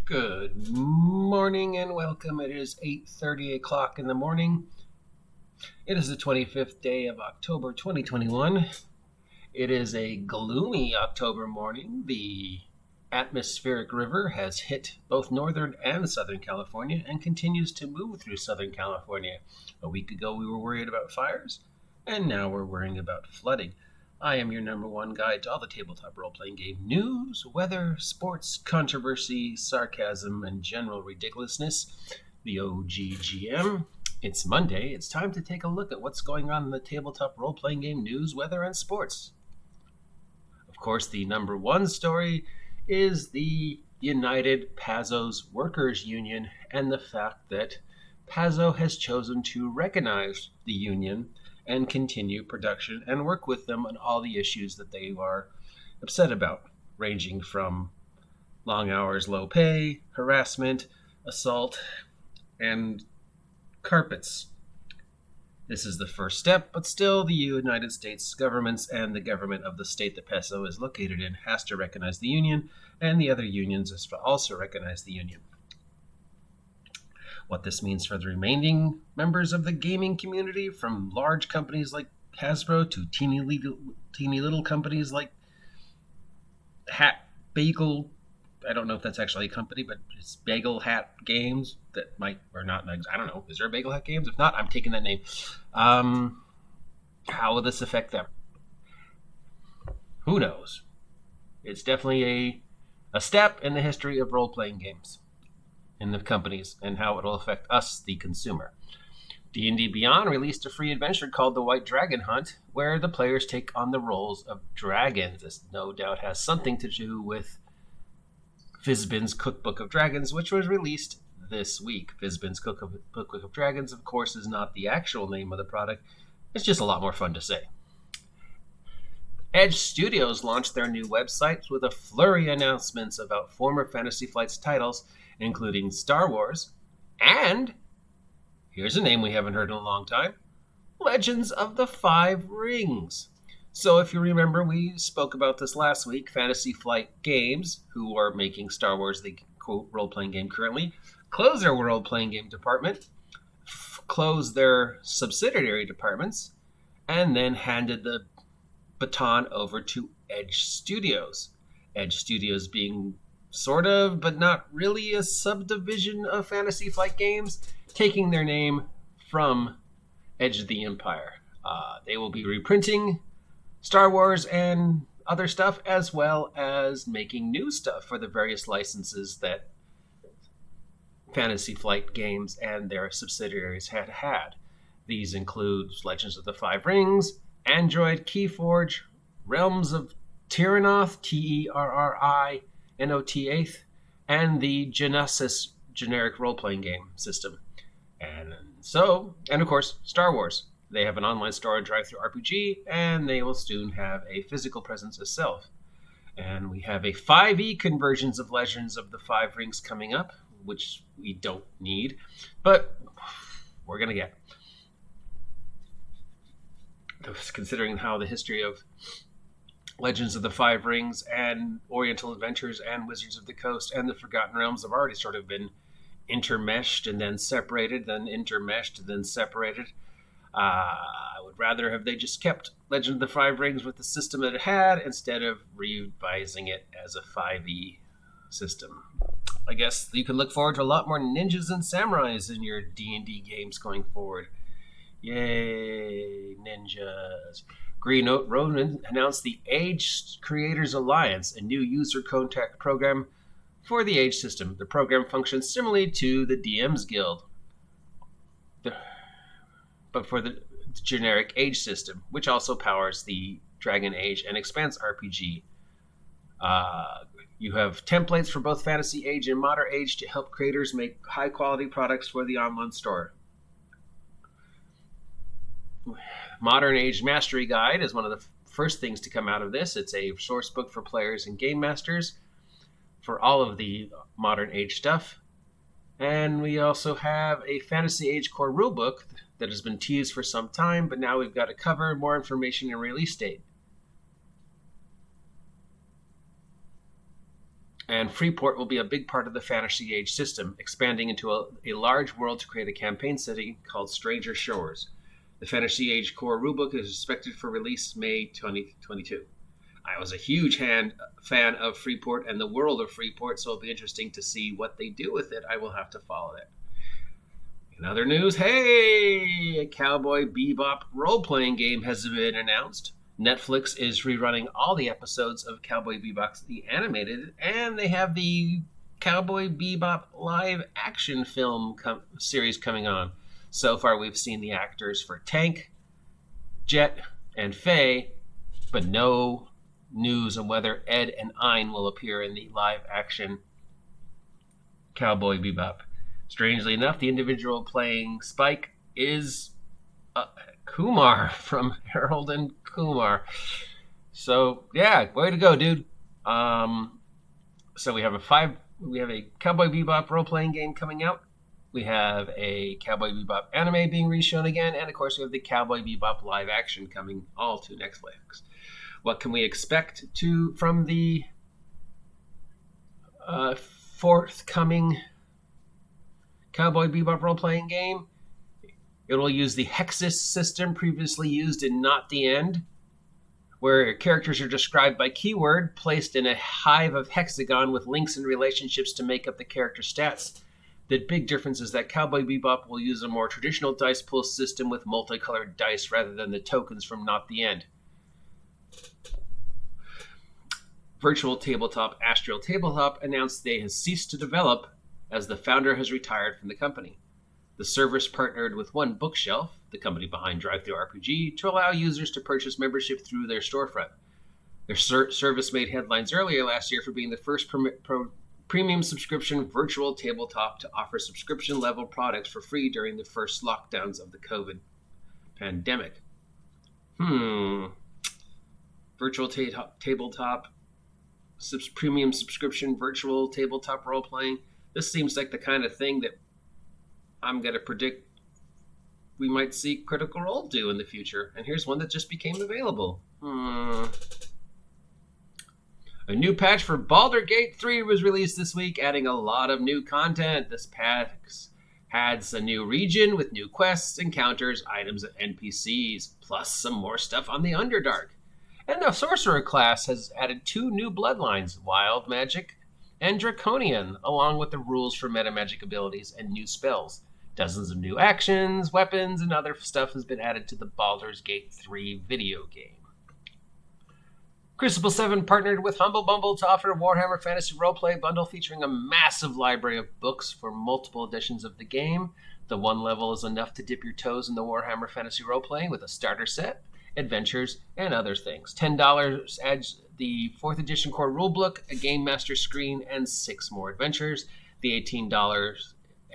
Good morning and welcome. It is 8:30 o'clock in the morning. It is the 25th day of October 2021. It is a gloomy October morning. The atmospheric river has hit both northern and southern California and continues to move through southern California. A week ago we were worried about fires, and now we're worrying about flooding. I am your number one guide to all the tabletop role-playing game news, weather, sports, controversy, sarcasm, and general ridiculousness, the OGGM. It's Monday. It's time to take a look at what's going on in the tabletop role-playing game news, weather, and sports. Of course, the number one story is the United Paizo's Workers Union and the fact that Paizo has chosen to recognize the union and continue production and work with them on all the issues that they are upset about, ranging from long hours, low pay, harassment, assault, and carpets. This is the first step, but still the United States governments and the government of the state that Paizo is located in has to recognize the union, and the other unions also recognize the union. What this means for the remaining members of the gaming community, from large companies like Hasbro to teeny little companies like Hat Bagel. I don't know if that's actually a company, but it's Bagel Hat Games that might or not. I don't know. Is there a Bagel Hat Games? If not, I'm taking that name. How will this affect them? Who knows? It's definitely a step in the history of role-playing games in the companies and how it will affect us, the consumer. D&D Beyond released a free adventure called The White Dragon Hunt, where the players take on the roles of dragons. This no doubt has something to do with Fizbin's Cookbook of Dragons, which was released this week. Fizbin's Cookbook of Dragons, of course, is not the actual name of the product. It's just a lot more fun to say. Edge Studios launched their new website with a flurry of announcements about former Fantasy Flight's titles, including Star Wars, and, here's a name we haven't heard in a long time, Legends of the Five Rings. So if you remember, we spoke about this last week. Fantasy Flight Games, who are making Star Wars, the quote role-playing game currently, closed their role-playing game department, closed their subsidiary departments, and then handed the baton over to Edge Studios. Edge Studios being sort of, but not really, a subdivision of Fantasy Flight Games, taking their name from Edge of the Empire. They will be reprinting Star Wars and other stuff, as well as making new stuff for the various licenses that Fantasy Flight Games and their subsidiaries had. These include Legends of the Five Rings, Android Keyforge, Realms of Tyranoth, Terrinoth, and the Genesis generic role-playing game system. And of course, Star Wars. They have an online store and TTRpG, and they will soon have a physical presence itself. And we have a 5e conversions of Legends of the Five Rings coming up, which we don't need, but we're going to get. Considering how the history of Legends of the Five Rings and Oriental Adventures and Wizards of the Coast and the Forgotten Realms have already sort of been intermeshed and then separated, then intermeshed and then separated. I would rather have they just kept Legend of the Five Rings with the system that it had instead of revising it as a 5e system. I guess you can look forward to a lot more ninjas and samurais in your D&D games going forward. Yay, ninjas. Green Oak Ronin announced the Age Creators Alliance, a new user contact program for the Age system. The program functions similarly to the DM's Guild, but for the generic Age system, which also powers the Dragon Age and Expanse RPG. You have templates for both Fantasy Age and Modern Age to help creators make high-quality products for the online store. Modern Age Mastery Guide is one of the first things to come out of this. It's a source book for players and game masters for all of the Modern Age stuff. And we also have a Fantasy Age core rulebook that has been teased for some time, but now we've got a cover, more information, and release date. And Freeport will be a big part of the Fantasy Age system, expanding into a large world to create a campaign city called Stranger Shores. The Fantasy Age core rulebook is expected for release May 2022. I was a huge fan of Freeport and the world of Freeport, so it'll be interesting to see what they do with it. I will have to follow it. In other news, hey! A Cowboy Bebop role-playing game has been announced. Netflix is rerunning all the episodes of Cowboy Bebop, the animated, and they have the Cowboy Bebop live action film series coming on. So far, we've seen the actors for Tank, Jet, and Faye, but no news on whether Ed and Ein will appear in the live action Cowboy Bebop. Strangely enough, the individual playing Spike is Kumar from Harold and Kumar. So yeah, way to go, dude. So we have a Cowboy Bebop role-playing game coming out. We have a Cowboy Bebop anime being reshown again, and of course we have the Cowboy Bebop live action coming all to Netflix. What can we expect from the forthcoming Cowboy Bebop role-playing game? It will use the Hexis system previously used in Not the End, where characters are described by keyword placed in a hive of hexagon with links and relationships to make up the character stats. The big difference is that Cowboy Bebop will use a more traditional dice pool system with multicolored dice rather than the tokens from Not the End. Virtual Tabletop Astral Tabletop announced they have ceased to develop as the founder has retired from the company. The service partnered with One Bookshelf, the company behind TTRpG, to allow users to purchase membership through their storefront. Their service made headlines earlier last year for being the first premium subscription virtual tabletop to offer subscription-level products for free during the first lockdowns of the COVID pandemic. Virtual tabletop, premium subscription, virtual tabletop role-playing. This seems like the kind of thing that I'm going to predict we might see Critical Role do in the future. And here's one that just became available. A new patch for Baldur's Gate 3 was released this week, adding a lot of new content. This patch adds a new region with new quests, encounters, items, and NPCs, plus some more stuff on the Underdark. And the Sorcerer class has added 2 new bloodlines, Wild Magic and Draconian, along with the rules for meta magic abilities and new spells. Dozens of new actions, weapons, and other stuff has been added to the Baldur's Gate 3 video game. Crucible 7 partnered with Humble Bumble to offer a Warhammer Fantasy Roleplay bundle featuring a massive library of books for multiple editions of the game. The one level is enough to dip your toes in the Warhammer Fantasy Roleplay with a starter set, adventures, and other things. $10 adds the 4th edition core rulebook, a Game Master screen, and 6 more adventures. The $18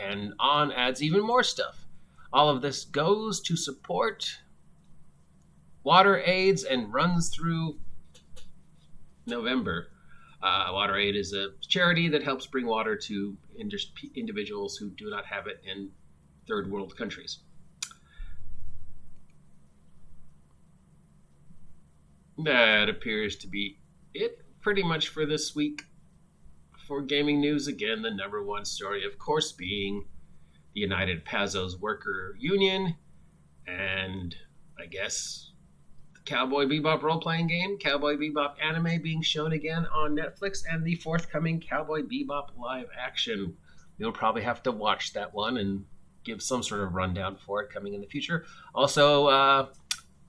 and on adds even more stuff. All of this goes to support Water AIDS and runs through November. Water Aid is a charity that helps bring water to individuals who do not have it in third world countries. That appears to be it pretty much for this week. For gaming news, again, the number one story, of course, being the United Paizo's Worker Union, and I guess the Cowboy Bebop role-playing game, Cowboy Bebop anime being shown again on Netflix, and the forthcoming Cowboy Bebop live action. You'll probably have to watch that one and give some sort of rundown for it coming in the future. Also,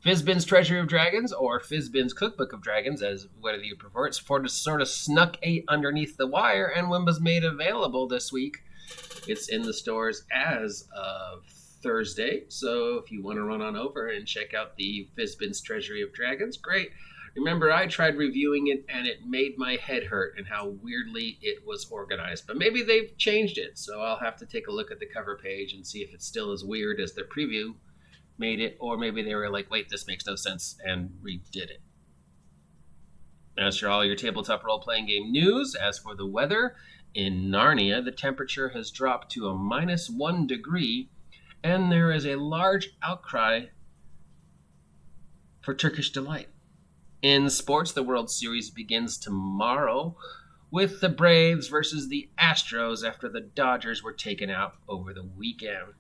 Fizbin's Treasury of Dragons, or Fizbin's Cookbook of Dragons, as whether you prefer it, sort of snuck underneath the wire and was made available this week. It's in the stores as of Thursday, so if you want to run on over and check out the Fizbin's Treasury of Dragons, great. Remember, I tried reviewing it, and it made my head hurt and how weirdly it was organized. But maybe they've changed it, so I'll have to take a look at the cover page and see if it's still as weird as their preview made it, or maybe they were like, wait, this makes no sense, and redid it. As for all your tabletop role-playing game news, as for the weather, in Narnia, the temperature has dropped to a -1 degree, and there is a large outcry for Turkish delight. In sports, the World Series begins tomorrow with the Braves versus the Astros after the Dodgers were taken out over the weekend.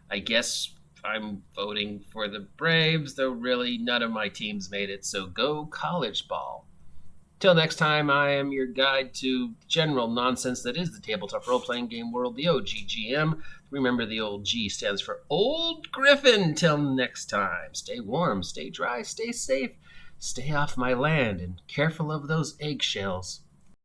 I guess I'm voting for the Braves, though really none of my teams made it, so go college ball. Till next time, I am your guide to general nonsense that is the tabletop role-playing game world, the OG GM. Remember, the old G stands for Old Griffen. Till next time, stay warm, stay dry, stay safe, stay off my land, and careful of those eggshells.